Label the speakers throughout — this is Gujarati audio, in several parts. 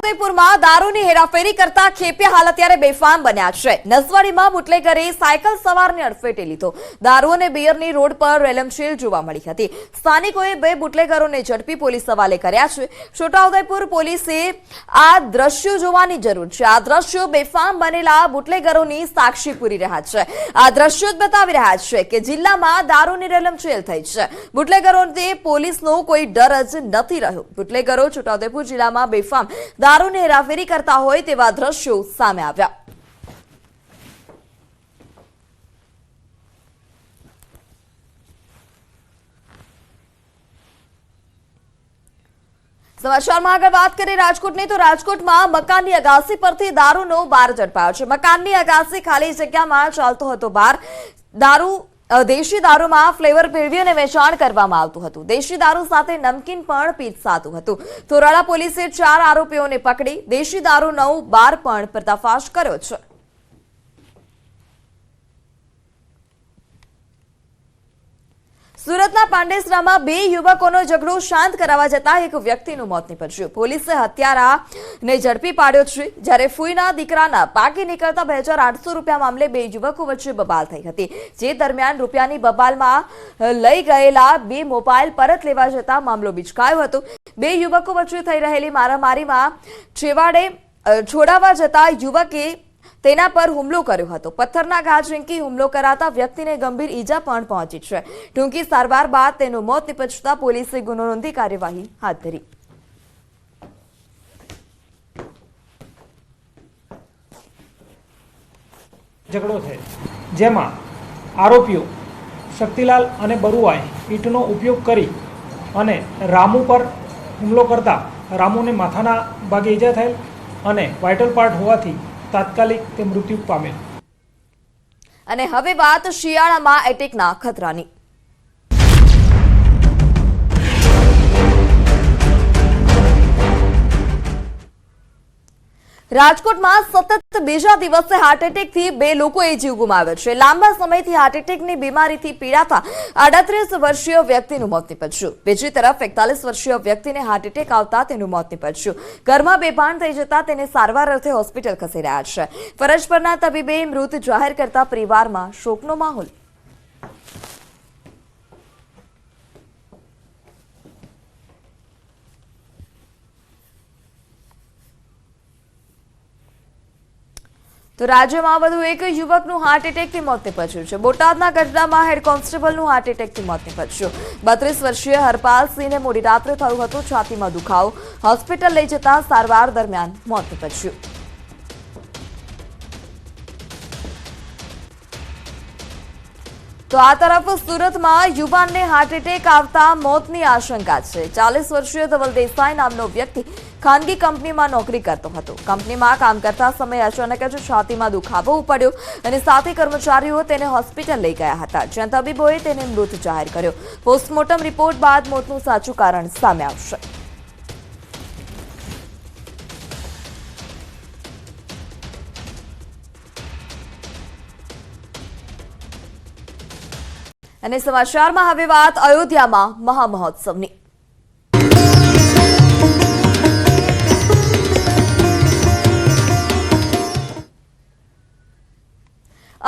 Speaker 1: છોટાઉદેપુરમાં દારૂની હેરાફેરી કરતા ખેપિયા હાલ અત્યારે બેફામ બન્યા છે। નસવાડીમાં બુટલેગરે સાયકલ સવારને અડફેટે લીધો। દારૂ અને બિયરની રોડ પર રેલમછેલ જોવા મળી હતી। સ્થાનિકોએ બે બુટલેગરોને ઝડપી પોલીસ હવાલે કર્યા છે। છોટાઉદેપુર પોલીસે આ દ્રશ્યો જોવાની જરૂર છે। આ દ્રશ્યો બેફામ બનેલા બુટલેગરોની સાક્ષી પૂરી રહ્યા છે। આ દ્રશ્યો જ બતાવી રહ્યા છે કે જિલ્લામાં દારૂની રેલમછેલ થઈ છે। બુટલેગરોને પોલીસનો કોઈ ડર જ નથી રહ્યો। બુટલેગરો છોટાઉદેપુર જિલ્લામાં બેફામ દારૂની હેરાફેરી કરતા હોય તેવા દ્રશ્યો સામે આવ્યા। સમાચારમાં આગળ વાત કરીએ રાજકોટની તો રાજકોટમાં મકાનની અગાસી પરથી દારૂનો બાર ઝડપાયો છે। મકાનની અગાસી ખાલી જગ્યામાં ચાલતો હતો બાર। દેશી દારૂમાં ફ્લેવર ભેળવી અને વેચાણ કરવામાં આવતું હતું। દેશી દારૂ સાથે નમકીન પણ પીરસાતું હતું। થોરાળા પોલીસે 4 આરોપીઓને પકડી દેશી દારૂનો બાર પણ પર્દાફાશ કર્યો છે। સુરતના પાંડેસરામાં બે યુવકોનો ઝઘડો શાંત કરાવવા જતા એક વ્યક્તિનું મોત નીપજ્યું। પોલીસે હત્યારાને ઝડપી પાડ્યો છે। જ્યારે ફૂઈના દીકરાના પાકી નીકળતા 2800 રૂપિયા મામલે બે યુવકો વચ્ચે બબાલ થઈ હતી। જે દરમિયાન રૂપિયાની બબાલમાં લઈ ગયેલા બે મોબાઈલ પરત લેવા જતા મામલો બિચકાયો હતો। બે યુવકો વચ્ચે થઈ રહેલી મારામારીમાં છેવાડે છોડાવવા જતા યુવકે તેના પર હુમલો કર્યો હતો। પથ્થરના ઘા ઝીંકી હુમલો કરાતા વ્યક્તિને ગંભીર ઈજા પણ પહોંચી છે। ટૂંકી સારવાર બાદ તેનું મોત નીપજતા પોલીસે ગુનો નોંધી કાર્યવાહી હાથ ધરી।
Speaker 2: ઝઘડો છે જેમાં આરોપીઓ શક્તિલાલ અને બરુઆએ ઈંટનો ઉપયોગ કરી અને રામુ પર હુમલો કરતા રામુને માથાના ભાગે ઈજા થયેલ અને વાઇટલ પાર્ટ હોવાથી તાત્કાલિક તે મૃત્યુ પામેલ।
Speaker 1: અને હવે વાત શિયાળામાં એટેકના ખતરાની। રાજકોટમાં સતત બીજા દિવસે હાર્ટ એટેકથી બે લોકોએ જીવ ગુમાવ્યો છે। લાંબા સમયથી હાર્ટ એટેકની બીમારીથી પીડાતા 38 વર્ષીય વ્યક્તિનું મોત નીપજ્યું। બીજી તરફ 41 વર્ષીય વ્યક્તિને હાર્ટ એટેક આવતા તેનું મોત નીપજ્યું। ઘરમાં બેભાન થઈ જતા તેને સારવાર અર્થે હોસ્પિટલ ખસેડાયા છે। ફરજ પરના તબીબે મૃત જાહેર કરતા પરિવારમાં શોકનો માહોલ। તો રાજ્યમાં વધુ એક યુવકનું હાર્ટ એટેકથી મોત નીપજ્યું છે। બોટાદના ગઢડામાં હેડ કોન્સ્ટેબલનું હાર્ટ એટેકથી મોત નીપજ્યું। 32 વર્ષીય હરપાલસિંહને મોડી રાત્રે થયું હતું છાતીમાં દુખાવો। હોસ્પિટલ લઈ જતા સારવાર દરમિયાન મોત નીપજ્યું। તો આ તરફ સુરતમાં યુવાનને હાર્ટ એટેક આવતા મોતની આશંકા છે। 40 વર્ષીય ધવલ દેસાઈ નામનો વ્યક્તિ ખાનગી કંપનીમાં નોકરી કરતો હતો। કંપનીમાં કામ કરતા સમયે અચાનક જ છાતીમાં દુખાવો ઉપડ્યો અને સાથે કર્મચારીઓ તેને હોસ્પિટલ લઈ ગયા હતા, જ્યાં તબીબોએ તેને મૃત જાહેર કર્યો। પોસ્ટમોર્ટમ રિપોર્ટ બાદ મોતનું સાચું કારણ સામે આવશે। અને સમાચારમાં હવે વાત અયોધ્યામાં મહામહોત્સવની।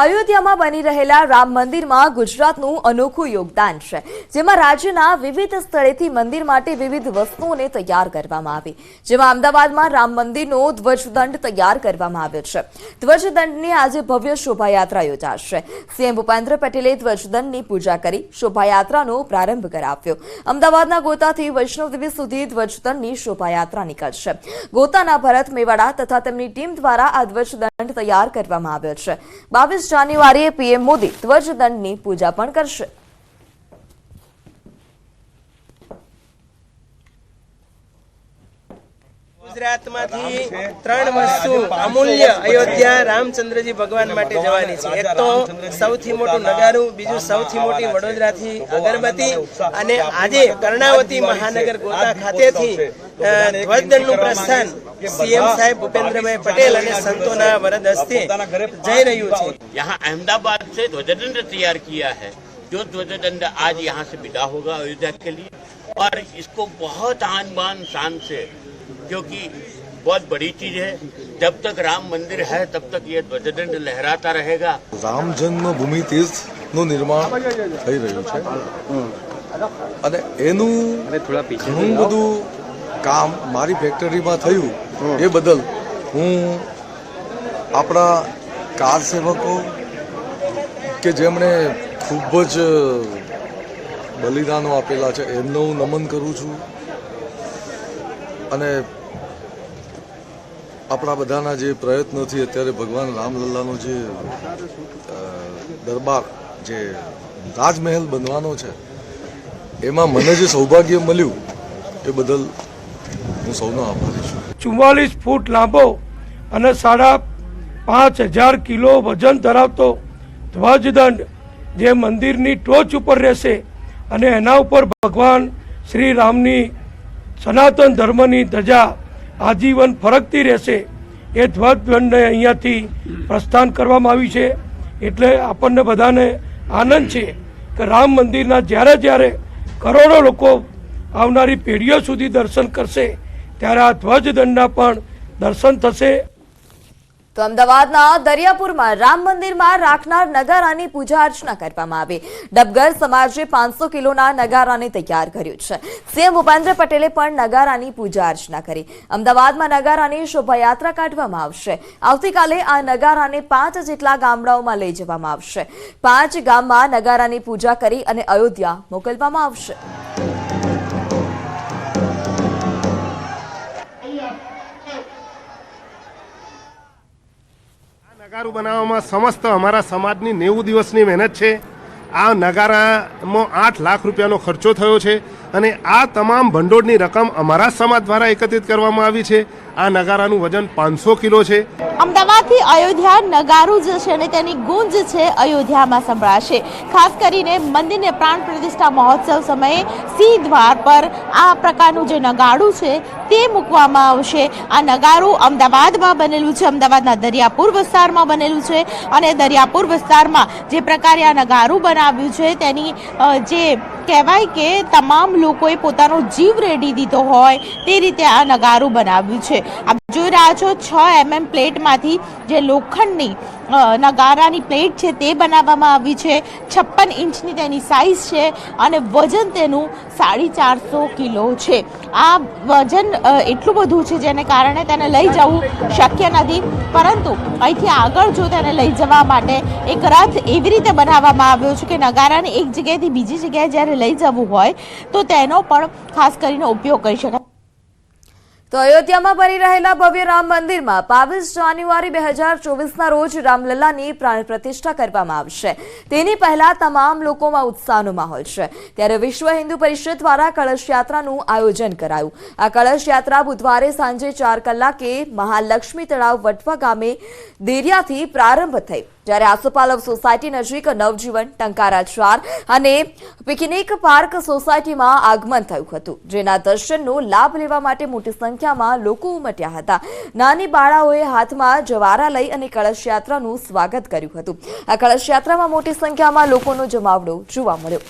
Speaker 1: અયોધ્યામાં બની રહેલા રામ મંદિરમાં ગુજરાતનું અનોખું યોગદાન છે, જેમાં રાજ્યના વિવિધ સ્થળેથી મંદિર માટે વિવિધ વસ્તુઓને તૈયાર કરવામાં આવી। જેમાં અમદાવાદમાં રામ મંદિરનો ધ્વજદંડ તૈયાર કરવામાં આવ્યો છે। ધ્વજદંડની આજે ભવ્ય શોભાયાત્રા યોજાશે। સીએમ ભૂપેન્દ્ર પટેલે ધ્વજદંડની પૂજા કરી શોભાયાત્રાનો પ્રારંભ કરાવ્યો। અમદાવાદના ગોતાથી વૈષ્ણોદેવી સુધી ધ્વજદંડની શોભાયાત્રા નીકળશે। ગોતાના ભરત મેવાડા તથા તેમની ટીમ દ્વારા આ ધ્વજદંડ તૈયાર કરવામાં આવ્યો છે। 22 જાન્યુઆરીએ પીએમ મોદી ધ્વજદંડની પૂજા પણ કરશે।
Speaker 3: ગુજરાતમાંથી 3 વસ્તુ અમૂલ્ય અયોધ્યા રામચંદ્રજી ભગવાન માટે જવાની છે। એક તો સૌથી મોટું નગારું, બીજું સૌથી મોટી વડોદરાથી અગરબત્તી અને આજે કર્ણાવતી મહાનગર ગોતા ખાતેથી ધ્વજદંડનું પ્રસ્થાન सीएम साहब भूपेंद्र भाई पटेल और संतों वरद हस्ते जय रही है।
Speaker 4: यहाँ अहमदाबाद से ध्वजदंड तैयार किया है, जो ध्वजदंड आज यहाँ से विदा होगा अयोध्या के लिए, और इसको बहुत आन बान शान से, क्योंकि बहुत बड़ी चीज है। जब तक राम मंदिर है तब तक ये ध्वजदंड लहराता रहेगा।
Speaker 5: રામ જન્મભૂમિ તીર્થનું નિર્માણ થઈ રહ્યું છે અને એનું ઘણું બધું કામ મારી ફેક્ટરીમાં થયું એ બદલ હું આપણા કાર સેવકો કે જેમણે ખૂબ જ બલિદાનો આપેલા છે એમને હું નમન કરું છું અને આપણા બધાના જે પ્રયત્નોથી અત્યારે ભગવાન રામલલ્લાનો જે દરબાર જે રાજમહેલ બનવાનો છે એમાં મને જે સૌભાગ્ય મળ્યું એ બદલ હું સૌનો આભારી છું.
Speaker 6: 44 ફૂટ લાંબો અને 5,500 કિલો વજન ધરાવતો ધ્વજદંડ જે મંદિરની ટોચ ઉપર રહેશે અને એના ઉપર ભગવાન શ્રી રામની સનાતન ધર્મની ધજા આજીવન ફરકતી રહેશે એ ધ્વજદંડને અહીંયાથી પ્રસ્થાન કરવામાં આવ્યું છે. એટલે આપણને બધાને આનંદ છે કે રામ મંદિરના જ્યારે જ્યારે કરોડો લોકો આવનારી પેઢીઓ સુધી દર્શન કરશે ત્યારે આ ધ્વજદંડના પણ દર્શન થશે.
Speaker 1: તો અમદાવાદના દરિયાપુરમાં રામ મંદિરમાં રાખનાર નગારાની પૂજા અર્ચના કરવામાં આવી. ડબગર સમાજે 500 કિલોના નગારાને તૈયાર કર્યું છે. સીએમ ભૂપેન્દ્ર પટેલે પણ નગારાની પૂજા અર્ચના કરી. અમદાવાદમાં નગારાની શોભાયાત્રા કાઢવામાં આવશે. આવતીકાલે આ નગારાને 5 જેટલા ગામડાઓમાં લઈ જવામાં આવશે. 5 ગામમાં નગારાની પૂજા કરી અને અયોધ્યા મોકલવામાં આવશે.
Speaker 7: નગારું બનાવવામાં સમસ્ત અમારા સમાજની 90 દિવસની મહેનત છે. આ નગારામાં 8 લાખ રૂપિયાનો ખર્ચો થયો છે અને આ તમામ ભંડોળની રકમ અમારા સમાજ દ્વારા એકત્રિત કરવામાં આવી છે. આ નગારાનું વજન 500 કિલો છે.
Speaker 8: અમદાવાદથી અયોધ્યા નગારું જે છે અને તેની ગુંજ છે અયોધ્યામાં સંભળાશે. ખાસ કરીને મંદિરને પ્રાણ પ્રતિષ્ઠા મહોત્સવ સમયે સિંહ દ્વાર પર આ પ્રકારનું જે નગાડું છે તે મૂકવામાં આવશે. આ નગારું અમદાવાદમાં બનેલું છે, અમદાવાદના દરિયાપુર વિસ્તારમાં બનેલું છે અને દરિયાપુર વિસ્તારમાં જે પ્રકારે આ નગારું બનાવ્યું છે તેની જે કહેવાય કે તમામ લોકોએ પોતાનો જીવ રેડી દીધો હોય તે રીતે આ નગારું બનાવ્યું છે. આપ જોઈ રહ્યા છો 6 mm પ્લેટમાંથી જે લોખંડની નગારાની પ્લેટ છે તે બનાવવામાં આવી છે. 56 ઇંચની તેની સાઇઝ છે અને વજન તેનું 450 કિલો છે. આ વજન એટલું બધું છે જેને કારણે તેને લઈ જવું શક્ય નથી, પરંતુ અહીંથી આગળ જો તેને લઈ જવા માટે એક રથ એવી રીતે બનાવવામાં આવ્યો છે કે નગારાને એક જગ્યાએથી બીજી જગ્યાએ જ્યારે લઈ જવું હોય તો તેનો પણ ખાસ કરીને ઉપયોગ કરી શકાય.
Speaker 1: તો અયોધ્યામાં બની રહેલા ભવ્ય રામ મંદિરમાં 22 જાન્યુઆરી 2024ના રોજ રામલલ્લાની પ્રાણ પ્રતિષ્ઠા કરવામાં આવશે. તેની પહેલા તમામ લોકોમાં ઉત્સાહનો માહોલ છે. ત્યારે વિશ્વ હિન્દુ પરિષદ દ્વારા કળશ યાત્રાનું આયોજન કરાયું. આ કળશ યાત્રા બુધવારે સાંજે 4 કલાકે મહાલક્ષ્મી તળાવ વટવા ગામે દેરિયાથી પ્રારંભ થઈ, જ્યારે આસોપાલવ સોસાયટી નજીક નવજીવન, ટંકારા 4 અને પિકનિક પાર્ક સોસાયટીમાં આગમન થયું હતું, જેના દર્શનનો લાભ લેવા માટે મોટી સંખ્યામાં લોકો ઉમટ્યા હતા. નાની બાળાઓએ હાથમાં જવારા લઈ અને કળશ યાત્રાનું સ્વાગત કર્યું હતું. આ કળશ યાત્રામાં મોટી સંખ્યામાં લોકોનો જમાવડો જોવા મળ્યો.